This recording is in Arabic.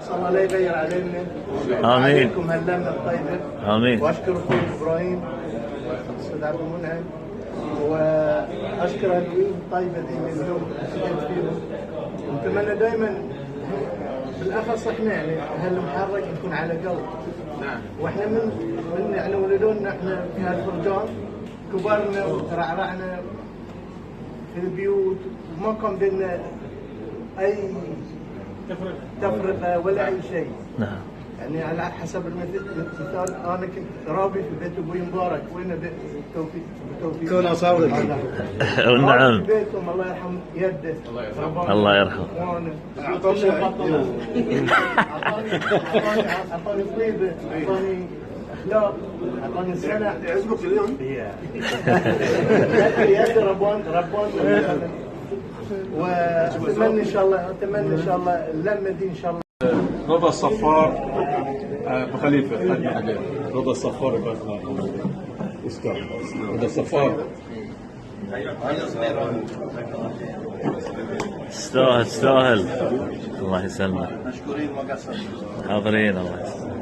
صلى الله لا يغير علينا. آمين. عليكم هاللمة الطيبة. آمين. واشكر اخوي ابراهيم الاستاذ عبد المنعم، واشكر هالوين الطيبة دي من اليوم سجلت فيهم. ونتمنى دائما بالاخص احنا يعني هالمحرك نكون على قلب. نعم. واحنا من يعني ولدونا احنا في هالفرجان، كبرنا وترعرعنا في البيوت، وما كان بينا اي تفرقه ولا اي شيء. نعم. يعني على حسب المثال انا كنت رابي في بيت ابوي مبارك، وين بالتوفيق كون صار لك. نعم. في بيتهم الله يرحم يده. الله يرحم. اعطاني طيبه، اعطاني اخلاق، اعطاني السنه. يعزمك اليوم؟ يد ربان واتمنى ان شاء الله اللمه دي ان شاء الله. رضا الصفار ابو خليفه قدم عليه. رضا الصفار رضا الصفار تستاهل. الله يسلمك. مشكورين ما قصرتوا. حاضرين. الله يسلمك.